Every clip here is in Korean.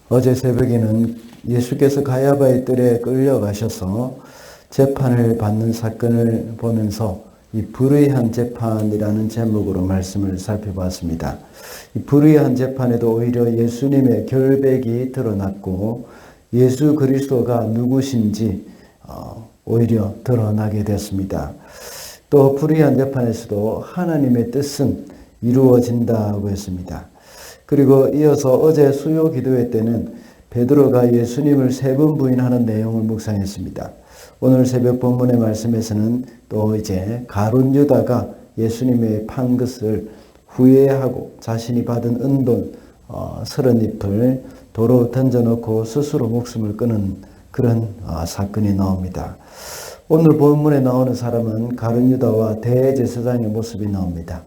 어제 새벽에는 예수께서 가야바의 뜰에 끌려가셔서 재판을 받는 사건을 보면서 이 불의한 재판이라는 제목으로 말씀을 살펴봤습니다. 이 불의한 재판에도 오히려 예수님의 결백이 드러났고 예수 그리스도가 누구신지 오히려 드러나게 됐습니다. 또 불의한 재판에서도 하나님의 뜻은 이루어진다고 했습니다. 그리고 이어서 어제 수요 기도회 때는 베드로가 예수님을 3번 부인하는 내용을 묵상했습니다. 오늘 새벽 본문의 말씀에서는 또 이제 가룟 유다가 예수님의 판 것을 후회하고 자신이 받은 은돈 30잎을 도로 던져놓고 스스로 목숨을 끊은 그런 사건이 나옵니다. 오늘 본문에 나오는 사람은 가룟 유다와 대제사장의 모습이 나옵니다.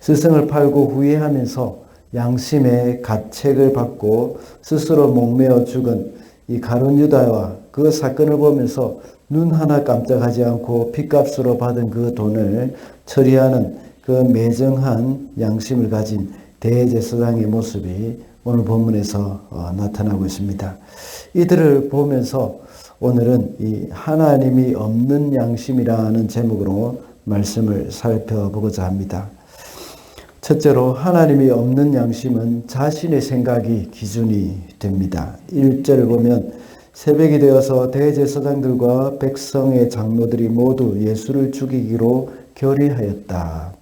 스승을 팔고 후회하면서 양심의 가책을 받고 스스로 목매어 죽은 이 가룟 유다와 그 사건을 보면서 눈 하나 깜짝하지 않고 핏값으로 받은 그 돈을 처리하는 그 매정한 양심을 가진 대제사장의 모습이 오늘 본문에서 나타나고 있습니다. 이들을 보면서 오늘은 이 하나님이 없는 양심이라는 제목으로 말씀을 살펴보고자 합니다. 첫째로 하나님이 없는 양심은 자신의 생각이 기준이 됩니다. 1절을 보면 새벽이 되어서 대제사장들과 백성의 장로들이 모두 예수를 죽이기로 결의하였다.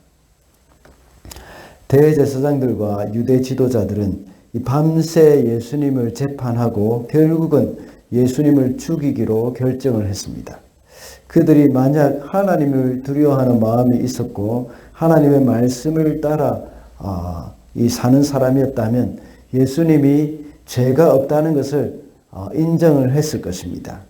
대제사장들과 유대 지도자들은 밤새 예수님을 재판하고 결국은 예수님을 죽이기로 결정을 했습니다. 그들이 만약 하나님을 두려워하는 마음이 있었고 하나님의 말씀을 따라 사는 사람이었다면 예수님이 죄가 없다는 것을 인정을 했을 것입니다.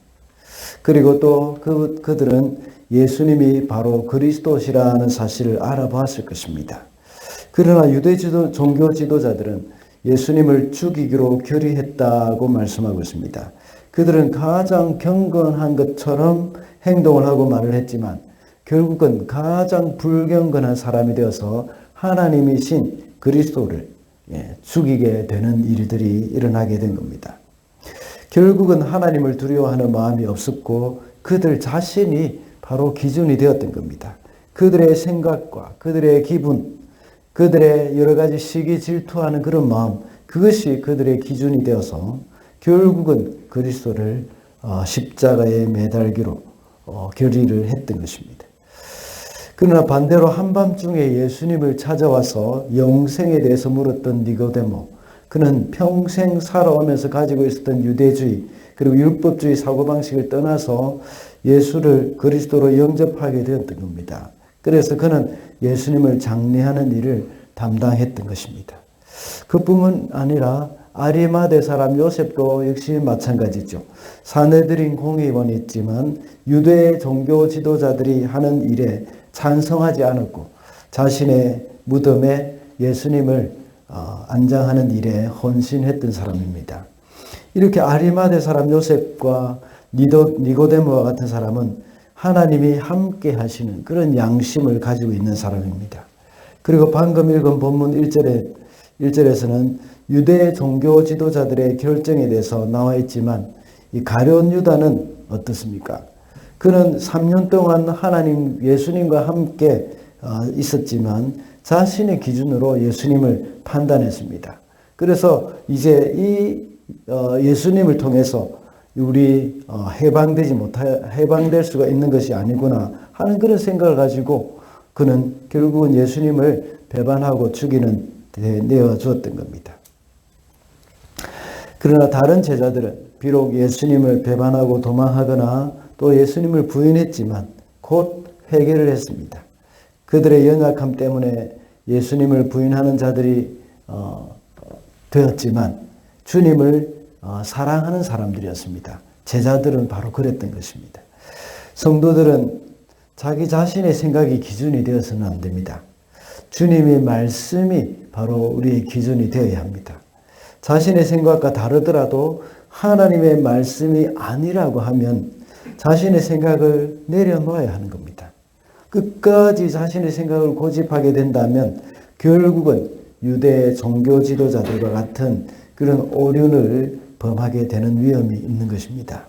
그리고 또 그들은 예수님이 바로 그리스도시라는 사실을 알아봤을 것입니다. 그러나 유대 종교 지도자들은 예수님을 죽이기로 결의했다고 말씀하고 있습니다. 그들은 가장 경건한 것처럼 행동을 하고 말을 했지만 결국은 가장 불경건한 사람이 되어서 하나님이신 그리스도를 죽이게 되는 일들이 일어나게 된 겁니다. 결국은 하나님을 두려워하는 마음이 없었고 그들 자신이 바로 기준이 되었던 겁니다. 그들의 생각과 그들의 기분, 그들의 여러 가지 시기 질투하는 그런 마음, 그것이 그들의 기준이 되어서 결국은 그리스도를 십자가에 매달기로 결의를 했던 것입니다. 그러나 반대로 한밤중에 예수님을 찾아와서 영생에 대해서 물었던 니고데모, 그는 평생 살아오면서 가지고 있었던 유대주의 그리고 율법주의 사고방식을 떠나서 예수를 그리스도로 영접하게 되었던 겁니다. 그래서 그는 예수님을 장례하는 일을 담당했던 것입니다. 그뿐만 아니라 아리마대 사람 요셉도 역시 마찬가지죠. 사내들인 공의원이 있지만 유대 종교 지도자들이 하는 일에 찬성하지 않았고 자신의 무덤에 예수님을 안장하는 일에 헌신했던 사람입니다. 이렇게 아리마대 사람 요셉과 니고데모와 같은 사람은 하나님이 함께 하시는 그런 양심을 가지고 있는 사람입니다. 그리고 방금 읽은 본문 1절에서는 유대 종교 지도자들의 결정에 대해서 나와 있지만 이 가룟 유다는 어떻습니까? 그는 3년 동안 예수님과 함께 있었지만 자신의 기준으로 예수님을 판단했습니다. 그래서 이제 이 예수님을 통해서 우리 해방될 수가 있는 것이 아니구나 하는 그런 생각을 가지고 그는 결국은 예수님을 배반하고 죽이는 데 내어주었던 겁니다. 그러나 다른 제자들은 비록 예수님을 배반하고 도망하거나 또 예수님을 부인했지만 곧 회개를 했습니다. 그들의 연약함 때문에 예수님을 부인하는 자들이 되었지만 주님을 사랑하는 사람들이었습니다. 제자들은 바로 그랬던 것입니다. 성도들은 자기 자신의 생각이 기준이 되어서는 안 됩니다. 주님의 말씀이 바로 우리의 기준이 되어야 합니다. 자신의 생각과 다르더라도 하나님의 말씀이 아니라고 하면 자신의 생각을 내려놓아야 하는 겁니다. 끝까지 자신의 생각을 고집하게 된다면 결국은 유대 종교 지도자들과 같은 그런 오륜을 범하게 되는 위험이 있는 것입니다.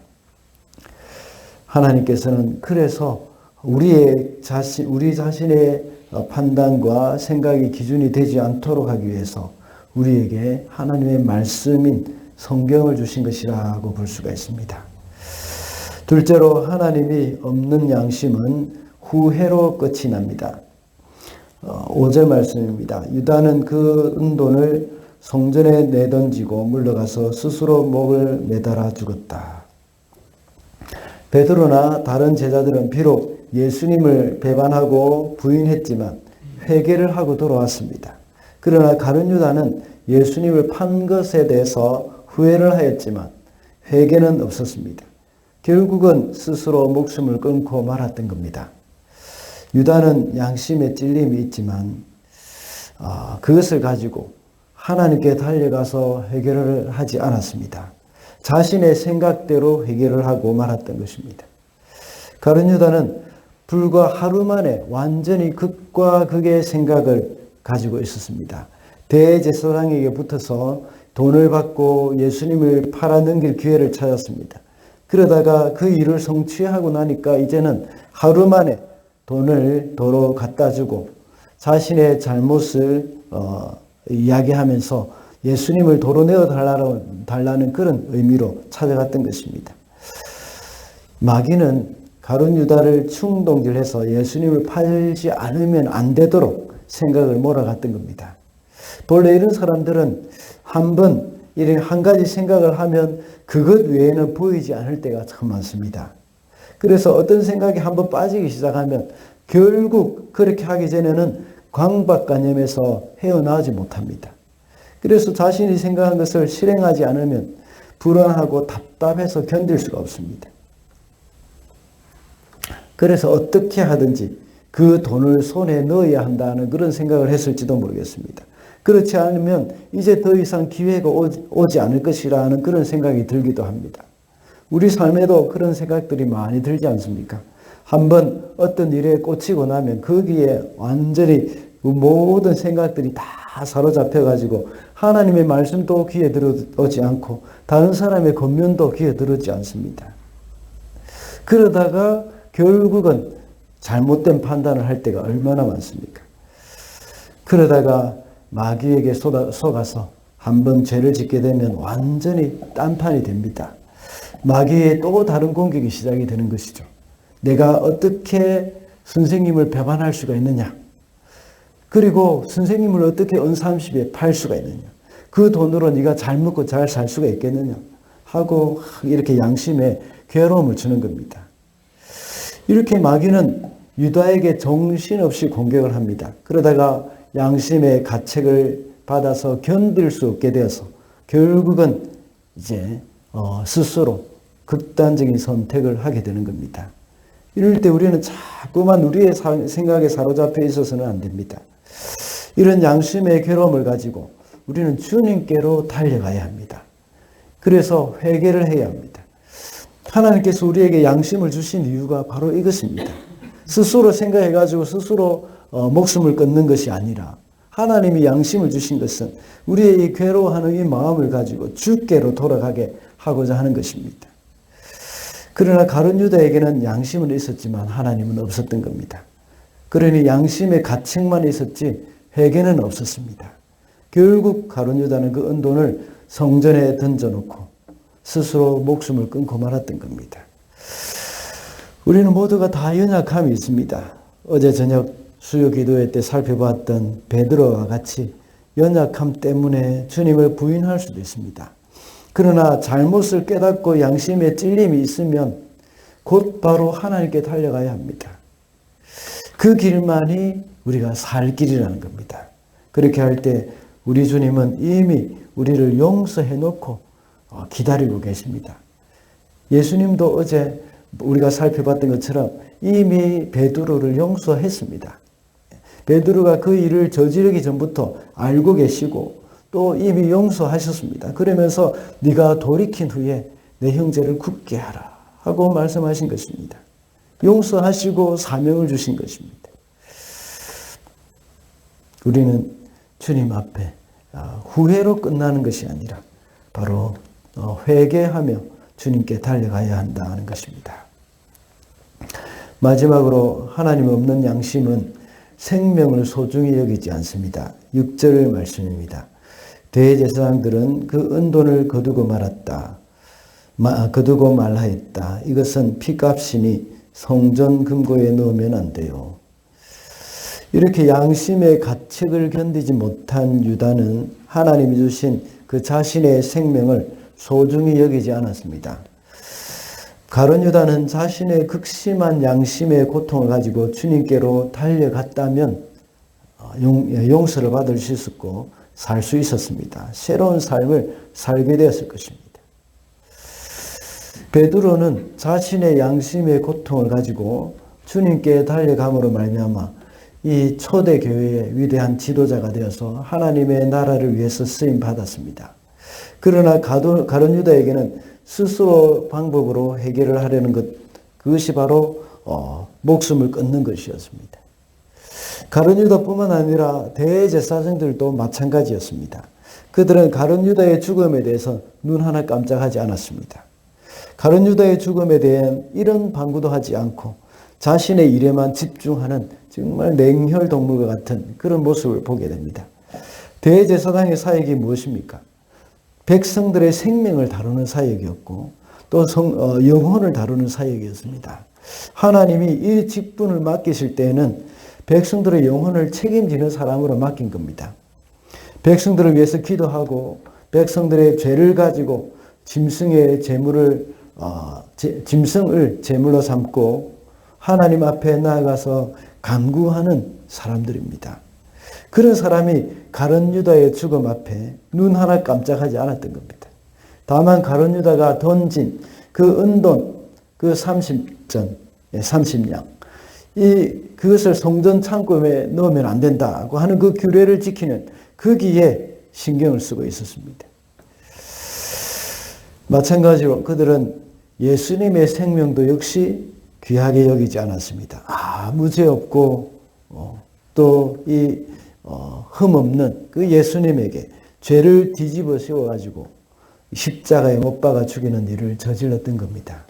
하나님께서는 그래서 우리 자신의 판단과 생각이 기준이 되지 않도록 하기 위해서 우리에게 하나님의 말씀인 성경을 주신 것이라고 볼 수가 있습니다. 둘째로 하나님이 없는 양심은 후회로 끝이 납니다. 5절 말씀입니다. 유다는 그 은돈을 성전에 내던지고 물러가서 스스로 목을 매달아 죽었다. 베드로나 다른 제자들은 비록 예수님을 배반하고 부인했지만 회개를 하고 돌아왔습니다. 그러나 가룟 유다는 예수님을 판 것에 대해서 후회를 하였지만 회개는 없었습니다. 결국은 스스로 목숨을 끊고 말았던 겁니다. 유다는 양심에 찔림이 있지만 그것을 가지고 하나님께 달려가서 해결을 하지 않았습니다. 자신의 생각대로 해결을 하고 말았던 것입니다. 가룟 유다는 불과 하루 만에 완전히 극과 극의 생각을 가지고 있었습니다. 대제사장에게 붙어서 돈을 받고 예수님을 팔아넘길 기회를 찾았습니다. 그러다가 그 일을 성취하고 나니까 이제는 하루 만에 돈을 도로 갖다 주고 자신의 잘못을 이야기하면서 예수님을 도로 내어달라는 그런 의미로 찾아갔던 것입니다. 마귀는 가룟 유다를 충동질해서 예수님을 팔지 않으면 안 되도록 생각을 몰아갔던 겁니다. 본래 이런 사람들은 이런 한 가지 생각을 하면 그것 외에는 보이지 않을 때가 참 많습니다. 그래서 어떤 생각이 한번 빠지기 시작하면 결국 그렇게 하기 전에는 강박관념에서 헤어나오지 못합니다. 그래서 자신이 생각한 것을 실행하지 않으면 불안하고 답답해서 견딜 수가 없습니다. 그래서 어떻게 하든지 그 돈을 손에 넣어야 한다는 그런 생각을 했을지도 모르겠습니다. 그렇지 않으면 이제 더 이상 기회가 오지 않을 것이라는 그런 생각이 들기도 합니다. 우리 삶에도 그런 생각들이 많이 들지 않습니까? 한번 어떤 일에 꽂히고 나면 거기에 완전히 모든 생각들이 다 사로잡혀가지고 하나님의 말씀도 귀에 들어오지 않고 다른 사람의 권면도 귀에 들어오지 않습니다. 그러다가 결국은 잘못된 판단을 할 때가 얼마나 많습니까? 그러다가 마귀에게 속아서 한번 죄를 짓게 되면 완전히 딴판이 됩니다. 마귀의 또 다른 공격이 시작이 되는 것이죠. 내가 어떻게 선생님을 배반할 수가 있느냐? 그리고 선생님을 어떻게 언삼십에 팔 수가 있느냐? 그 돈으로 네가 잘 먹고 잘 살 수가 있겠느냐? 하고 이렇게 양심에 괴로움을 주는 겁니다. 이렇게 마귀는 유다에게 정신없이 공격을 합니다. 그러다가 양심의 가책을 받아서 견딜 수 없게 되어서 결국은 이제 스스로 극단적인 선택을 하게 되는 겁니다. 이럴 때 우리는 자꾸만 우리의 생각에 사로잡혀 있어서는 안 됩니다. 이런 양심의 괴로움을 가지고 우리는 주님께로 달려가야 합니다. 그래서 회개를 해야 합니다. 하나님께서 우리에게 양심을 주신 이유가 바로 이것입니다. 스스로 생각해가지고 스스로 목숨을 끊는 것이 아니라 하나님이 양심을 주신 것은 우리의 이 괴로워하는 이 마음을 가지고 주께로 돌아가게 하고자 하는 것입니다. 그러나 가룟 유다에게는 양심은 있었지만 하나님은 없었던 겁니다. 그러니 양심의 가책만 있었지 회개는 없었습니다. 결국 가룟 유다는 그 은돈을 성전에 던져놓고 스스로 목숨을 끊고 말았던 겁니다. 우리는 모두가 다 연약함이 있습니다. 어제 저녁 수요 기도회 때 살펴봤던 베드로와 같이 연약함 때문에 주님을 부인할 수도 있습니다. 그러나 잘못을 깨닫고 양심에 찔림이 있으면 곧바로 하나님께 달려가야 합니다. 그 길만이 우리가 살 길이라는 겁니다. 그렇게 할 때 우리 주님은 이미 우리를 용서해 놓고 기다리고 계십니다. 예수님도 어제 우리가 살펴봤던 것처럼 이미 베드로를 용서했습니다. 베드로가 그 일을 저지르기 전부터 알고 계시고 또 이미 용서하셨습니다. 그러면서 네가 돌이킨 후에 내 형제를 굳게 하라 하고 말씀하신 것입니다. 용서하시고 사명을 주신 것입니다. 우리는 주님 앞에 후회로 끝나는 것이 아니라 바로 회개하며 주님께 달려가야 한다는 것입니다. 마지막으로 하나님 없는 양심은 생명을 소중히 여기지 않습니다. 6절 말씀입니다. 대제사장들은 그 은돈을 거두고 말았다. 거두고 말하였다. 이것은 피값이니 성전 금고에 넣으면 안 돼요. 이렇게 양심의 가책을 견디지 못한 유다는 하나님이 주신 그 자신의 생명을 소중히 여기지 않았습니다. 가룟 유다는 자신의 극심한 양심의 고통을 가지고 주님께로 달려갔다면 용서를 받을 수 있었고 살 수 있었습니다. 새로운 삶을 살게 되었을 것입니다. 베드로는 자신의 양심의 고통을 가지고 주님께 달려감으로 말미암아 이 초대교회의 위대한 지도자가 되어서 하나님의 나라를 위해서 쓰임 받았습니다. 그러나 가룟 유다에게는 스스로 방법으로 해결을 하려는 것, 그것이 바로 목숨을 끊는 것이었습니다. 가룟 유다뿐만 아니라 대제사장들도 마찬가지였습니다. 그들은 가룟 유다의 죽음에 대해서 눈 하나 깜짝하지 않았습니다. 가룟 유다의 죽음에 대한 이런 방구도 하지 않고 자신의 일에만 집중하는 정말 냉혈 동물과 같은 그런 모습을 보게 됩니다. 대제사장의 사역이 무엇입니까? 백성들의 생명을 다루는 사역이었고 또 영혼을 다루는 사역이었습니다. 하나님이 이 직분을 맡기실 때에는 백성들의 영혼을 책임지는 사람으로 맡긴 겁니다. 백성들을 위해서 기도하고 백성들의 죄를 가지고 짐승을 제물로 삼고 하나님 앞에 나아가서 간구하는 사람들입니다. 그런 사람이 가룟 유다의 죽음 앞에 눈 하나 깜짝하지 않았던 겁니다. 다만 가룟 유다가 던진 그 은돈, 그 30냥, 그것을 성전 창고에 넣으면 안 된다고 하는 그 규례를 지키는 거기에 신경을 쓰고 있었습니다. 마찬가지로 그들은 예수님의 생명도 역시 귀하게 여기지 않았습니다. 아무 죄 없고 또 이 흠없는 그 예수님에게 죄를 뒤집어 씌워가지고 십자가에 못 박아 죽이는 일을 저질렀던 겁니다.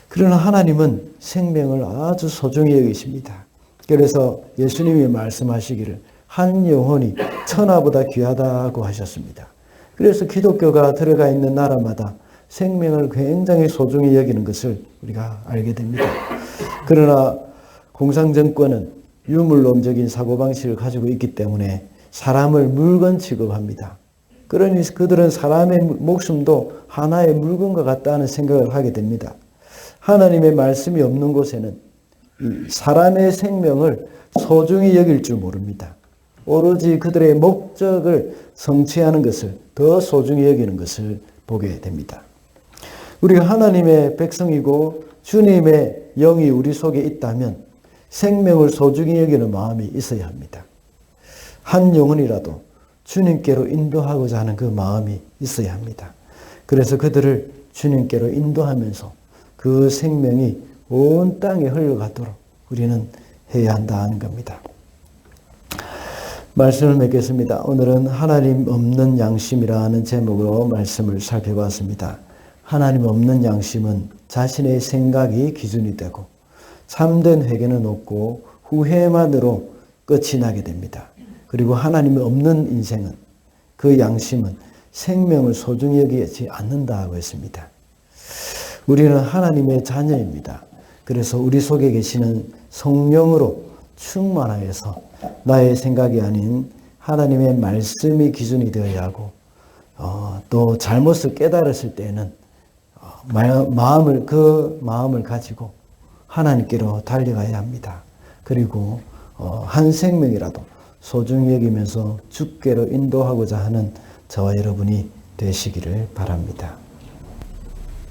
그러나 하나님은 생명을 아주 소중히 여기십니다. 그래서 예수님이 말씀하시기를 한 영혼이 천하보다 귀하다고 하셨습니다. 그래서 기독교가 들어가 있는 나라마다 생명을 굉장히 소중히 여기는 것을 우리가 알게 됩니다. 그러나 공산정권은 유물론적인 사고방식을 가지고 있기 때문에 사람을 물건 취급합니다. 그러니 그들은 사람의 목숨도 하나의 물건과 같다는 생각을 하게 됩니다. 하나님의 말씀이 없는 곳에는 사람의 생명을 소중히 여길 줄 모릅니다. 오로지 그들의 목적을 성취하는 것을 더 소중히 여기는 것을 보게 됩니다. 우리가 하나님의 백성이고 주님의 영이 우리 속에 있다면 생명을 소중히 여기는 마음이 있어야 합니다. 한 영혼이라도 주님께로 인도하고자 하는 그 마음이 있어야 합니다. 그래서 그들을 주님께로 인도하면서 그 생명이 온 땅에 흘러가도록 우리는 해야 한다는 겁니다. 말씀을 맺겠습니다. 오늘은 하나님 없는 양심이라는 제목으로 말씀을 살펴봤습니다. 하나님 없는 양심은 자신의 생각이 기준이 되고 참된 회개는 없고 후회만으로 끝이 나게 됩니다. 그리고 하나님이 없는 인생은 그 양심은 생명을 소중히 여기지 않는다고 했습니다. 우리는 하나님의 자녀입니다. 그래서 우리 속에 계시는 성령으로 충만하여서 나의 생각이 아닌 하나님의 말씀이 기준이 되어야 하고 또 잘못을 깨달았을 때에는 그 마음을 가지고 하나님께로 달려가야 합니다. 그리고 한 생명이라도 소중히 여기면서 주께로 인도하고자 하는 저와 여러분이 되시기를 바랍니다.